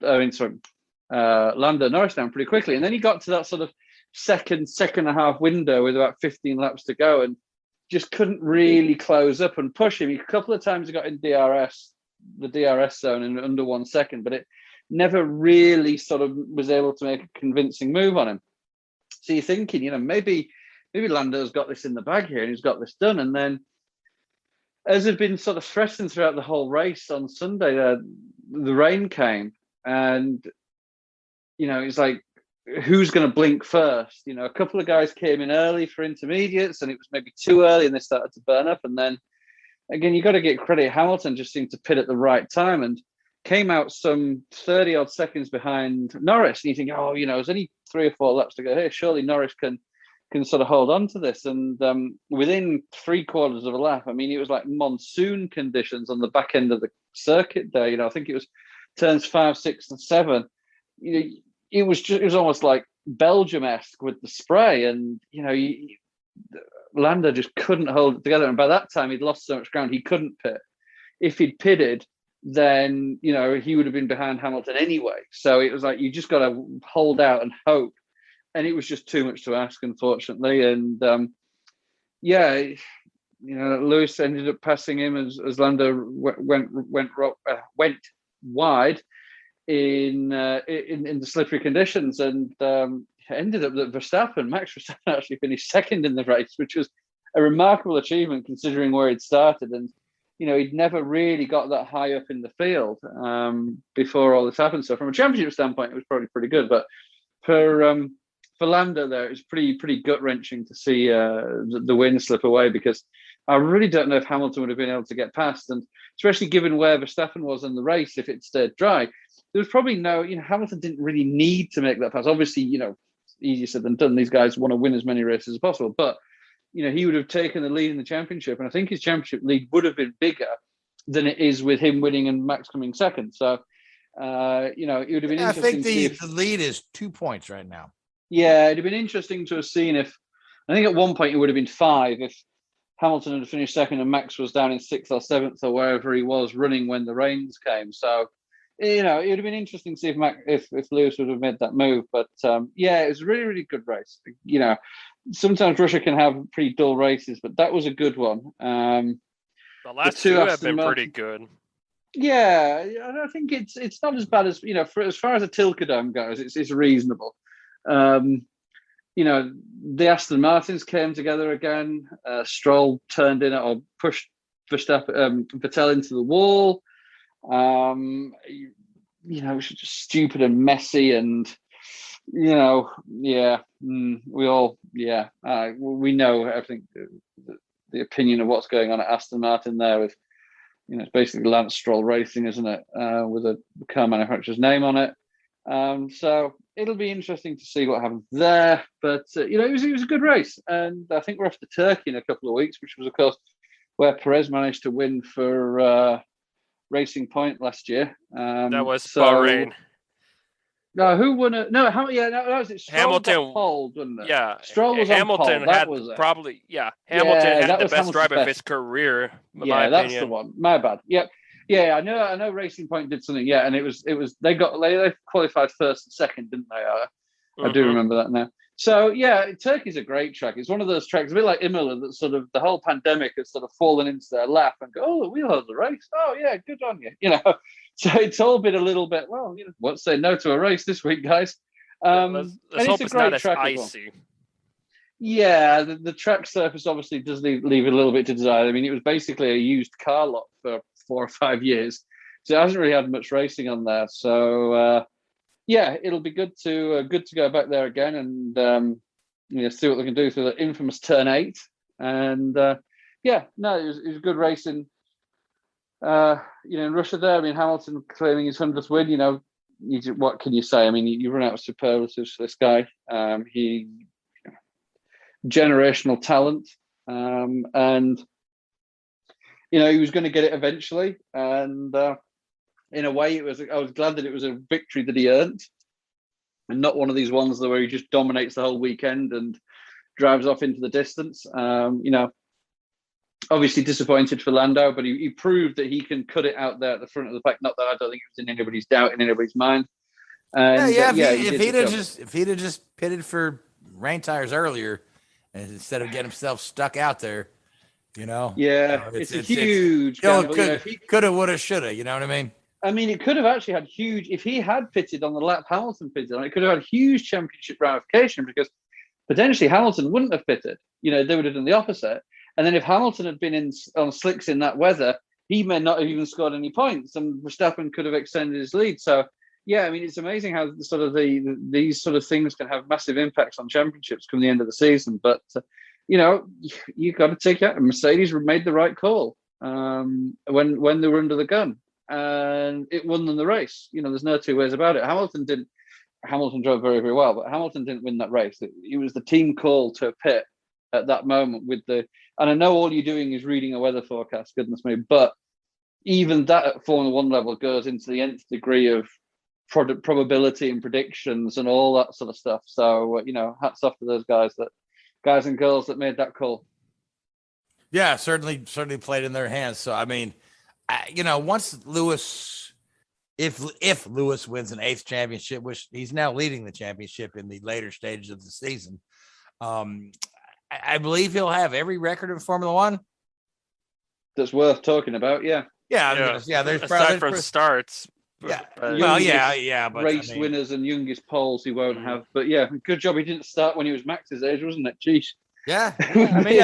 Norris down pretty quickly. And then he got to that sort of second and a half window with about 15 laps to go and just couldn't really close up and push him. A couple of times he got in the DRS zone in under 1 second, but it never really sort of was able to make a convincing move on him. So you're thinking, maybe Lando's got this in the bag here and he's got this done. And then, as had been sort of threatened throughout the whole race on Sunday, the rain came, and it's like, who's going to blink first? A couple of guys came in early for intermediates, and it was maybe too early, and they started to burn up. And then again, you got to get credit. Hamilton just seemed to pit at the right time and came out some 30 odd seconds behind Norris. And you think, there's only 3 or 4 laps to go here. Surely Norris can sort of hold on to this. And within 3/4 of a lap, it was like monsoon conditions on the back end of the circuit there. I think it was turns 5, 6, and 7. It was almost like Belgium-esque with the spray, and Lando just couldn't hold it together. And by that time, he'd lost so much ground he couldn't pit. If he'd pitted, then he would have been behind Hamilton anyway. So it was like you just got to hold out and hope. And it was just too much to ask, unfortunately. And Lewis ended up passing him as Lando went wide in the slippery conditions, and ended up that Max Verstappen actually finished second in the race, which was a remarkable achievement considering where he'd started. And he'd never really got that high up in the field before all this happened. So from a championship standpoint, it was probably pretty good. But for Lando there, it was pretty gut wrenching to see the win slip away, because I really don't know if Hamilton would have been able to get past, and especially given where Verstappen was in the race, if it stayed dry, there was probably no. Hamilton didn't really need to make that pass. Obviously, easier said than done. These guys want to win as many races as possible, but he would have taken the lead in the championship, and I think his championship lead would have been bigger than it is with him winning and Max coming second. So, it would have been interesting. I think the lead is 2 points right now. Yeah, it'd have been interesting to have seen if. I think at one point it would have been 5 if Hamilton had finished second and Max was down in 6th or 7th or wherever he was running when the rains came. So, it would have been interesting to see if Lewis would have made that move. But it was a really, really good race. Sometimes Russia can have pretty dull races, but that was a good one. The last two have been pretty good. Yeah, I think it's not as bad as as far as a Tilkedome goes, it's reasonable. The Aston Martins came together again. Stroll turned in or pushed Vettel into the wall. It was just stupid and messy, and we know I think the opinion of what's going on at Aston Martin there with it's basically Lance Stroll Racing, isn't it, with a car manufacturer's name on it. So it'll be interesting to see what happens there, but it was a good race, and I think we're off to Turkey in a couple of weeks, which was of course where Perez managed to win for Racing Point last year. That was Bahrain. No, who won it? No, that was it. Stroll Hamilton got pole, wasn't it? Yeah, Stroll was Hamilton on pole. had probably Hamilton had the best drive of his career. That's the one. My bad. Yep. Yeah, I know. Racing Point did something. Yeah, and it was they qualified first and second, didn't they? I do remember that now. So yeah, Turkey's a great track. It's one of those tracks, a bit like Imola, that sort of the whole pandemic has sort of fallen into their lap and go, oh, we'll hold the race. Oh yeah, good on you. So it's all been a little bit, won't say no to a race this week, guys. Let's hope it's not as icy. Yeah, the track surface obviously does leave a little bit to desire. I mean, it was basically a used car lot for 4 or 5 years, so it hasn't really had much racing on there. So it'll be good to go back there again and see what they can do through the infamous turn 8. And it was good racing. In Russia there, I mean, Hamilton claiming his 100th win. What can you say? I mean, you run out of superlatives for this guy. He generational talent, and he was going to get it eventually. And in a way, I was glad that it was a victory that he earned, and not one of these ones where he just dominates the whole weekend and drives off into the distance. Obviously disappointed for Lando, but he proved that he can cut it out there at the front of the pack. Not that I don't think it was in anybody's doubt, in anybody's mind. And, if he'd have just pitted for rain tires earlier, and instead of getting himself stuck out there, it's a huge. Coulda, woulda, shoulda. You know what I mean? I mean, it could have actually had huge. If he had pitted on the lap Hamilton pitted on, it could have had huge championship ramification, because potentially Hamilton wouldn't have pitted. They would have done the opposite. And then if Hamilton had been on slicks in that weather, he may not have even scored any points, and Verstappen could have extended his lead. So, yeah, I mean, it's amazing how sort of these sort of things can have massive impacts on championships come the end of the season. But, you've got to take it. Mercedes made the right call when they were under the gun, and it won them the race. There's no two ways about it. Hamilton drove very, very well, but Hamilton didn't win that race. It was the team call to pit at that moment and I know all you're doing is reading a weather forecast, goodness me, but even that at Formula One level goes into the nth degree of probability and predictions and all that sort of stuff. So, hats off to those guys and girls that made that call. Yeah, certainly played in their hands. So, I mean, once Lewis, if Lewis wins an 8th championship, which he's now leading the championship in the later stages of the season, I believe he'll have every record in Formula One. that's worth talking about. Yeah. There's aside probably from starts. yeah. but- Well, Youngest but race I mean, winners and youngest poles he won't have. But yeah, good job he didn't start when he was Max's age, wasn't it? Jeez. I mean,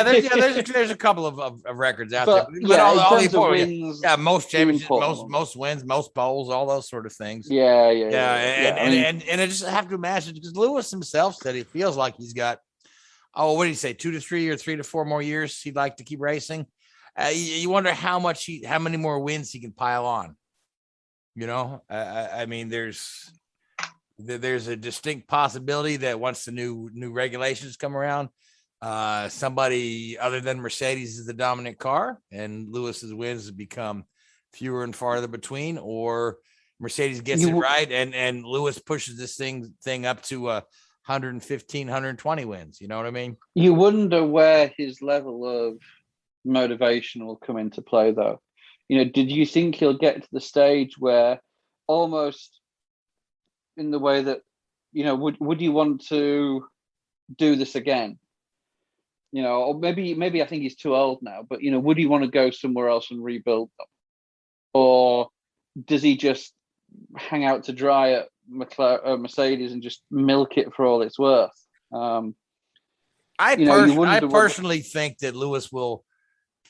there's a couple of records out But, there. yeah, all in the terms of important, wins, most championships, important. most wins, most poles, all those sort of things. Yeah. And I just have to imagine, because Lewis himself said he feels like he's got, what did he say, 2 to 3 or 3 to 4 more years he'd like to keep racing. You wonder how many more wins he can pile on. I mean, there's a distinct possibility that once the new regulations come around, somebody other than Mercedes is the dominant car, and Lewis's wins become fewer and farther between, or Mercedes gets it right, and Lewis pushes this thing up to 115, 120 wins. You know what I mean? You wonder where his level of motivation will come into play, though. Did you think he'll get to the stage where, almost in the way that, would you want to do this again? Or maybe I think he's too old now, but would he want to go somewhere else and rebuild them? Or does he just hang out to dry at Mercedes and just milk it for all it's worth? I personally think that Lewis will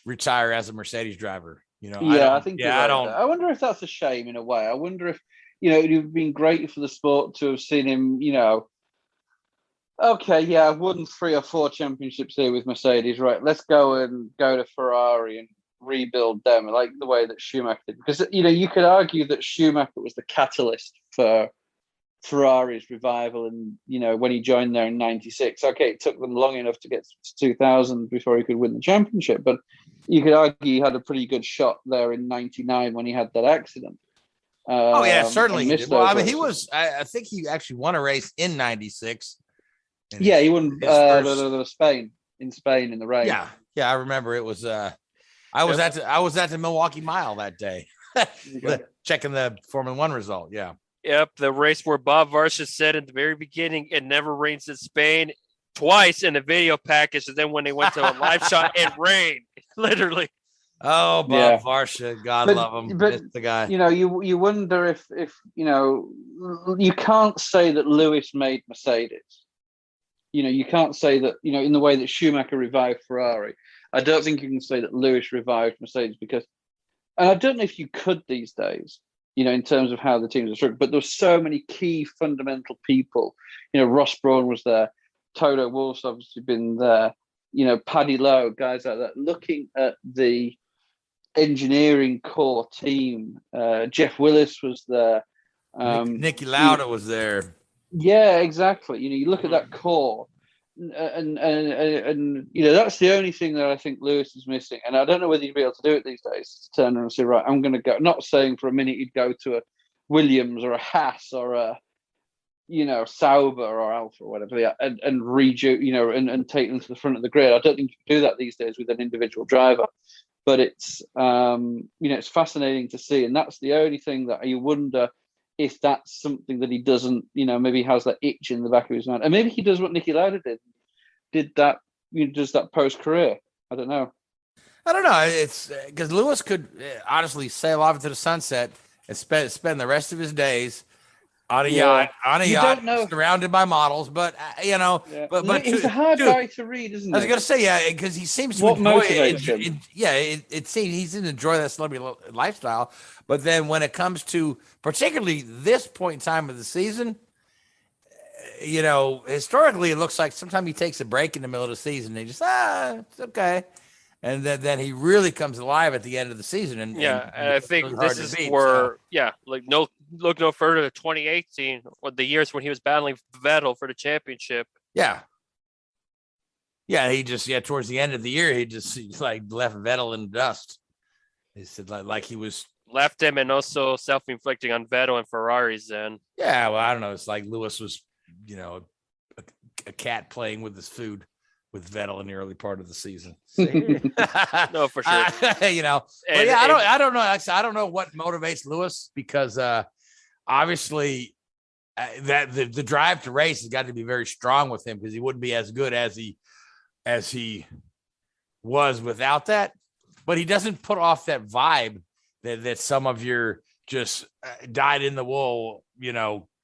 retire as a Mercedes driver. I think I wonder if that's a shame in a way. I wonder if it would have been great for the sport to have seen him. Okay, yeah, I've won 3 or 4 championships here with Mercedes. Right, let's go to Ferrari and rebuild them, like the way that Schumacher did. Because you could argue that Schumacher was the catalyst for Ferrari's revival, and when he joined there in '96. Okay, it took them long enough to get to 2000 before he could win the championship, but you could argue he had a pretty good shot there in '99 when he had that accident. Certainly he did. Well, I mean, he was. I think he actually won a race in '96. Yeah, he won Spain in the rain. Yeah, I remember it was. I was at the Milwaukee Mile that day, checking the Formula One result. Yeah. Yep, the race where Bob Varsha said at the very beginning, it never rains in Spain, twice in the video package, and then when they went to a live shot, it rained, literally. Oh, Bob Varsha, God love him. But it's the guy. You wonder if you can't say that Lewis made Mercedes. You can't say that in the way that Schumacher revived Ferrari. I don't think you can say that Lewis revived Mercedes, because, and I don't know if you could these days. In terms of how the teams are structured, but there's so many key fundamental people. Ross Brawn was there, Toto Wolff's obviously been there. Paddy Lowe, guys like that. Looking at the engineering core team, Jeff Willis was there. Nicky Lauda was there. Yeah, exactly. You look at that core, and that's the only thing that I think Lewis is missing. And I don't know whether he'd be able to do it these days, to turn around and say, right, I'm going to go. Not saying for a minute he'd go to a Williams or a Haas or a Sauber or Alfa or whatever, and redo, and take them to the front of the grid. I don't think you can do that these days with an individual driver. But it's it's fascinating to see, and that's the only thing that you wonder if that's something that he doesn't, maybe he has that itch in the back of his mind, and maybe he does what Nicky Lauda did that, does that post career. I don't know. It's because Lewis could honestly sail off into the sunset and spend the rest of his days on a yacht, surrounded by models. But but he's a hard guy to read, isn't he? I was going to say, because he seems to enjoy it. It seems he seems to enjoy that celebrity lifestyle. But then when it comes to particularly this point in time of the season, historically it looks like sometimes he takes a break in the middle of the season. And he just it's okay. And then he really comes alive at the end of the season. And I think really this is where, look no further than 2018, or the years when he was battling Vettel for the championship. Yeah. Yeah, he just, towards the end of the year, he left Vettel in dust. He said like he was. Left him, and also self-inflicting on Vettel and Ferraris then. Yeah, well, I don't know. It's like Lewis was, a cat playing with his food with Vettel in the early part of the season. No, for sure. I don't know. I don't know what motivates Lewis, because obviously that the drive to race has got to be very strong with him, because he wouldn't be as good as he was without that. but he doesn't put off that vibe that some of your just dyed in the wool,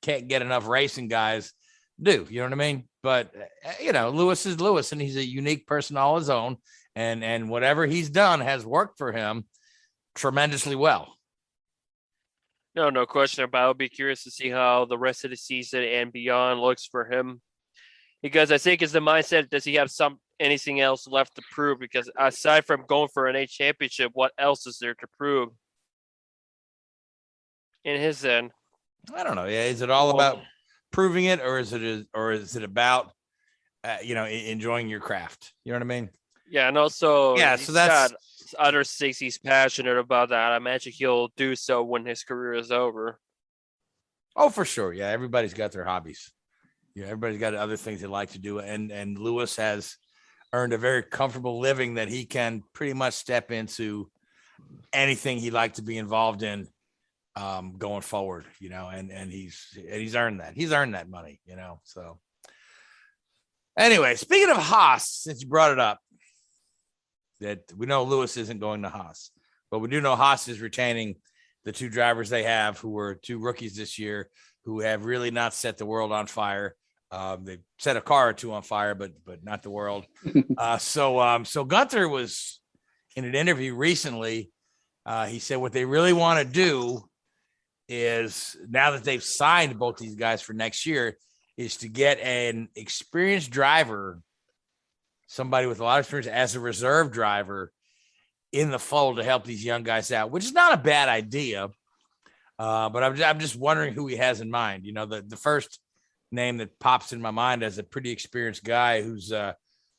can't get enough racing guys do. You know what I mean? But Lewis is Lewis, and he's a unique person all his own, and whatever he's done has worked for him tremendously well. No question about it. I'll be curious to see how the rest of the season and beyond looks for him. Because I think it's the mindset, does he have anything else left to prove? Because aside from going for an A championship, what else is there to prove in his end? I don't know. Yeah, is it all about proving it, or is it about enjoying your craft? You know what I mean? Yeah, and also so that's other things he's passionate about that I imagine he'll do so when his career is over. Oh, for sure. Yeah, everybody's got their hobbies. Everybody's got other things they like to do, and Lewis has earned a very comfortable living that he can pretty much step into anything he'd like to be involved in going forward, and he's earned that. He's earned that money, So anyway, speaking of Haas, since you brought it up, that we know Lewis isn't going to Haas, but we do know Haas is retaining the two drivers they have, who were two rookies this year, who have really not set the world on fire. They set a car or two on fire, but not the world. So Gunther was in an interview recently. He said what they really want to do is, now that they've signed both these guys for next year, is to get an experienced driver, somebody with a lot of experience as a reserve driver, in the fold to help these young guys out, which is not a bad idea. But I'm just wondering who he has in mind. The first name that pops in my mind as a pretty experienced guy who's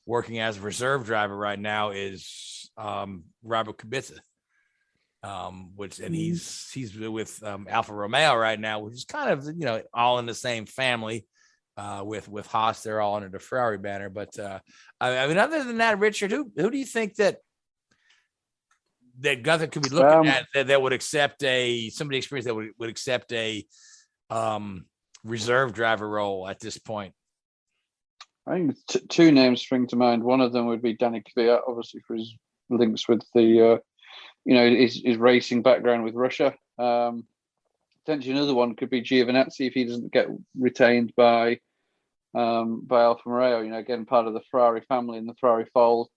working as a reserve driver right now is Robert Kubica, he's with Alfa Romeo right now, which is kind of all in the same family with Haas. They're all under the Ferrari banner. But other than that, Richard, who do you think that Gunther could be looking at that would accept somebody experienced that would accept a reserve driver role at this point? I think two names spring to mind. One of them would be Danny Kvyat, obviously for his links with the, his racing background with Russia. Potentially another one could be Giovinazzi if he doesn't get retained by Alfa Romeo. Again, part of the Ferrari family and the Ferrari fold.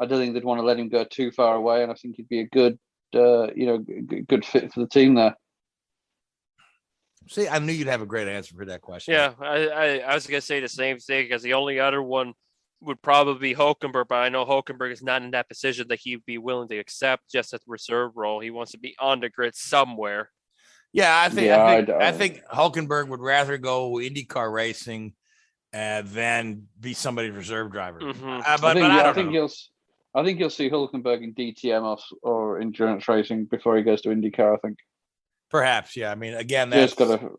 I don't think they'd want to let him go too far away, and I think he'd be a good, good fit for the team there. See, I knew you'd have a great answer for that question. Yeah, I was going to say the same thing, because the only other one would probably be Hulkenberg, but I know Hulkenberg is not in that position that he'd be willing to accept just at the reserve role. He wants to be on the grid somewhere. Yeah, I think Hulkenberg would rather go IndyCar racing than be somebody's reserve driver. Mm-hmm. I think you'll see Hulkenberg in DTM or endurance racing before he goes to IndyCar, I think. Perhaps, yeah. I mean, again, that's got a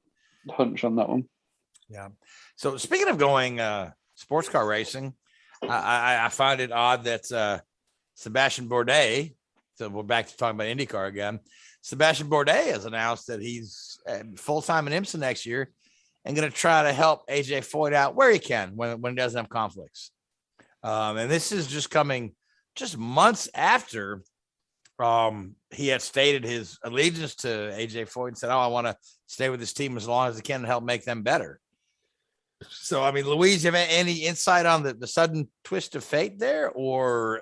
hunch on that one. Yeah. So speaking of going sports car racing, I find it odd that Sebastian Bourdais, so we're back to talking about IndyCar again, Sebastian Bourdais has announced that he's full-time in IMSA next year and going to try to help AJ Foyt out where he can when he doesn't have conflicts. And this is just coming just months after he had stated his allegiance to AJ Foyt and said, I want to stay with this team as long as I can to help make them better. So, I mean, Louise, you have any insight on the sudden twist of fate there, or,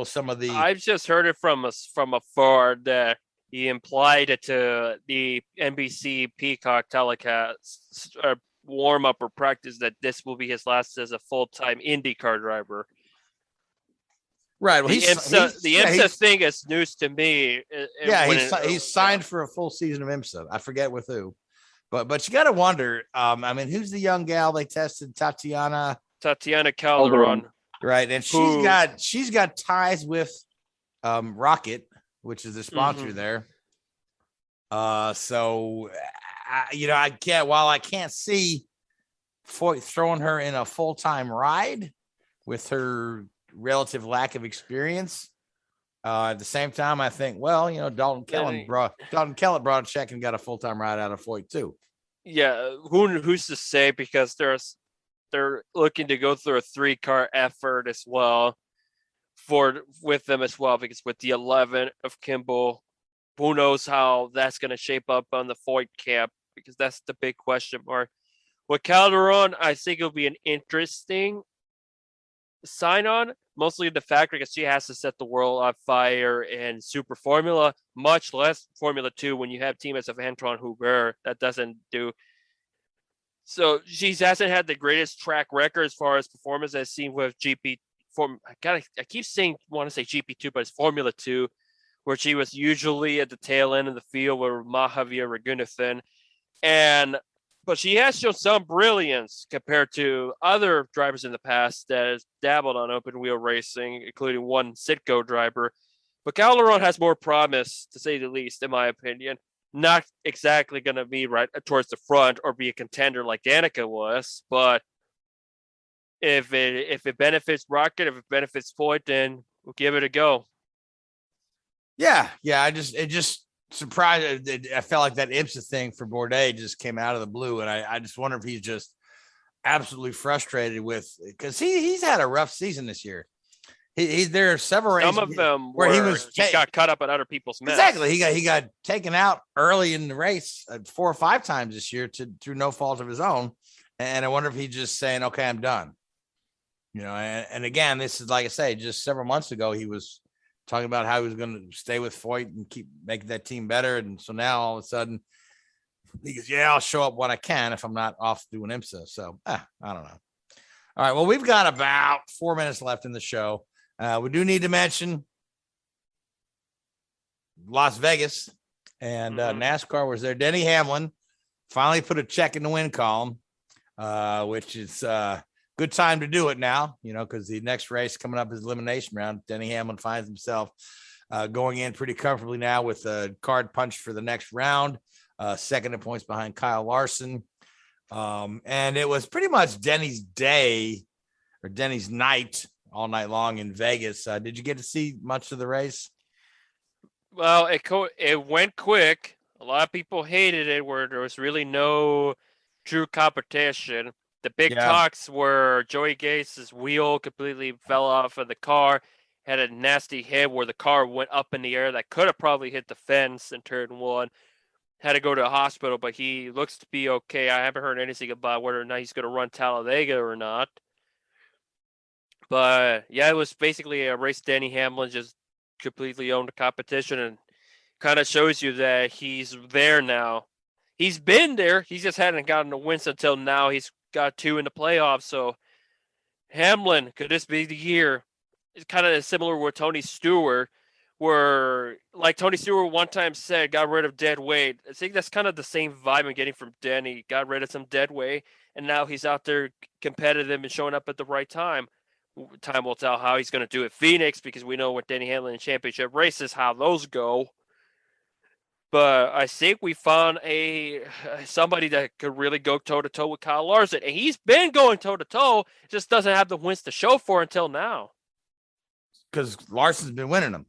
some of the... I've just heard it from afar that he implied it to the NBC Peacock telecast warm-up or practice that this will be his last as a full-time IndyCar driver. Right. Well, the IMSA thing is news to me. He's signed for a full season of IMSA. I forget with who, but you got to wonder. Who's the young gal they tested? Tatiana Calderon. Right, and she's got ties with Rocket, which is the sponsor there. So I can't see Foyt throwing her in a full-time ride with her relative lack of experience. At the same time, I think, Dalton Kellett brought a check and got a full-time ride out of Foyt too. Yeah, who's to say, because they're looking to go through a 3-car effort as well. with them as well, because with the 11 of Kimball, who knows how that's going to shape up on the Foyt camp, because that's the big question mark. With Calderon, I think it'll be an interesting sign-on, mostly the fact because she has to set the world on fire in Super Formula, much less Formula 2 when you have teammates of Antoine Hubert. That doesn't do. So she hasn't had the greatest track record as far as performance as seen with GP. I keep saying want to say GP2, but it's Formula 2, where she was usually at the tail end of the field with Mahavir Raghunathan. But she has shown some brilliance compared to other drivers in the past that has dabbled on open wheel racing, including one Sitco driver. But Calderon has more promise, to say the least, in my opinion. Not exactly going to be right towards the front or be a contender like Danica was, but if it benefits Rocket, if it benefits Foyt, then we'll give it a go. Yeah. It just surprised. I felt like that IMSA thing for Bourdais just came out of the blue, and I just wonder if he's just absolutely frustrated with, because he's had a rough season this year. There are several races, some of them where he got caught up in other people's mess. Exactly, he got taken out early in the race 4 or 5 times this year through no fault of his own, and I wonder if he's just saying, "Okay, I'm done." And again, this is like I say, just several months ago he was talking about how he was going to stay with Foyt and keep making that team better. And so now all of a sudden he goes, yeah, I'll show up when I can if I'm not off doing IMSA. So I don't know. All right. Well, we've got about 4 minutes left in the show. We do need to mention Las Vegas and NASCAR was there. Denny Hamlin finally put a check in the win column, which is good time to do it now, because the next race coming up is elimination round. Denny Hamlin finds himself going in pretty comfortably now with a card punch for the next round, second in points behind Kyle Larson. And it was pretty much Denny's day or Denny's night all night long in Vegas. Did you get to see much of the race? Well, it went quick. A lot of people hated it, where there was really no true competition. The big talks were Joey Gase's wheel completely fell off of the car, had a nasty hit where the car went up in the air that could have probably hit the fence in turn 1. Had to go to the hospital, but he looks to be okay. I haven't heard anything about whether or not he's going to run Talladega or not. But yeah, it was basically a race Denny Hamlin just completely owned the competition, and kind of shows you that he's there now. He's been there. He just hadn't gotten the wins until now. He's got 2 in the playoffs. So Hamlin, could this be the year? It's kind of similar with Tony Stewart, where like Tony Stewart one time said, got rid of dead weight. I think that's kind of the same vibe I'm getting from Denny. Got rid of some dead weight, and now he's out there competitive and showing up at the right time. Time will tell how he's going to do at Phoenix, because we know with Denny Hamlin in championship races how those go. But I think we found somebody that could really go toe-to-toe with Kyle Larson. And he's been going toe-to-toe, just doesn't have the wins to show for until now. Because Larson's been winning them.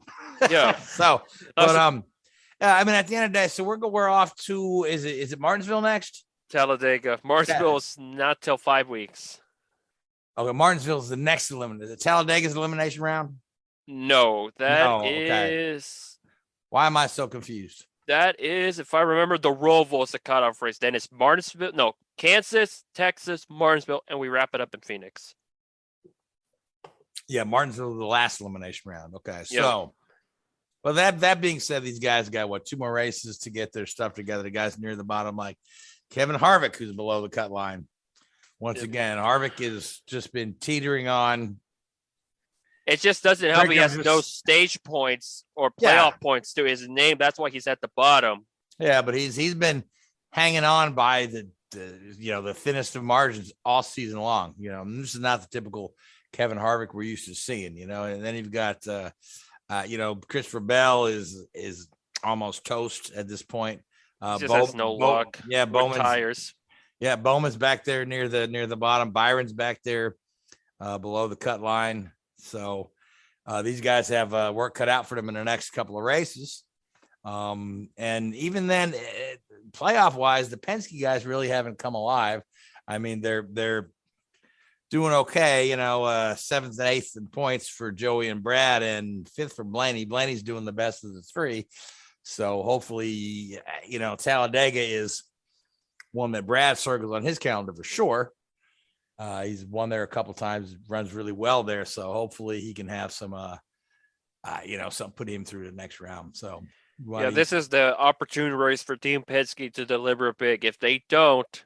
Yeah. So, but I mean, at the end of the day, so we're off to, is it Martinsville next? Talladega. Martinsville is not till 5 weeks. Okay, Martinsville is the next elimination. Is it Talladega's elimination round? No, that is. Why am I so confused? That is, if I remember, the Roval is the cutoff race. Then it's Martinsville, Kansas, Texas, Martinsville, and we wrap it up in Phoenix. Yeah, Martinsville is the last elimination round. Okay, so, well, that being said, these guys got 2 more races to get their stuff together. The guys near the bottom, like Kevin Harvick, who's below the cut line. Once again, Harvick has just been teetering on. It just doesn't help. He has no stage points or playoff points to his name. That's why he's at the bottom. Yeah, but he's been hanging on by the thinnest of margins all season long. And this is not the typical Kevin Harvick we're used to seeing. And then you've got Christopher Bell is almost toast at this point. He just has no luck. Yeah, Bowman's tires. Yeah, Bowman's back there near the bottom. Byron's back there below the cut line. So these guys have work cut out for them in the next couple of races. And even then, playoff wise, the Penske guys really haven't come alive. I mean, they're doing okay, 7th and 8th in points for Joey and Brad and 5th for Blaney. Blaney's doing the best of the three. So hopefully, Talladega is one that Brad circles on his calendar for sure. He's won there a couple times, runs really well there. So hopefully he can have some, something put him through the next round. So this is the opportune race for Team Penske to deliver big. If they don't,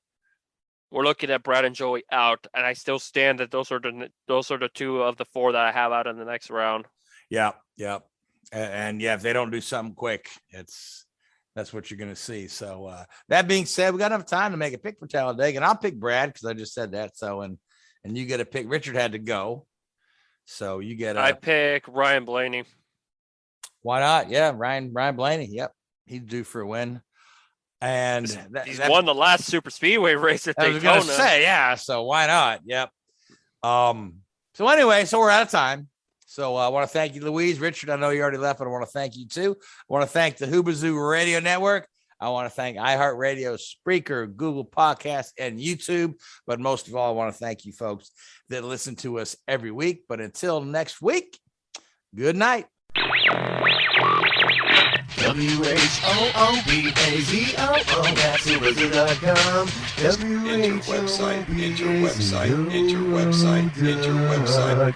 we're looking at Brad and Joey out, and I still stand that those are the two of the four that I have out in the next round. Yeah. And if they don't do something quick, that's what you're going to see. So that being said, we got enough time to make a pick for Talladega, and I'll pick Brad because I just said that. So and you get a pick. Richard had to go, so you get. I pick Ryan Blaney. Why not? Yeah, Ryan Blaney. Yep, he's due for a win. And he's won the last super speedway race at Daytona. I was going to say, yeah. So why not? Yep. So anyway, so we're out of time. So I want to thank you, Louise. Richard, I know you already left, but I want to thank you too. I want to thank the Hoobazoo Radio Network. I want to thank iHeartRadio, Spreaker, Google Podcasts, and YouTube. But most of all, I want to thank you folks that listen to us every week. But until next week, good night. WHOOBAZOO, that's Hoobazoo.com. Enter website.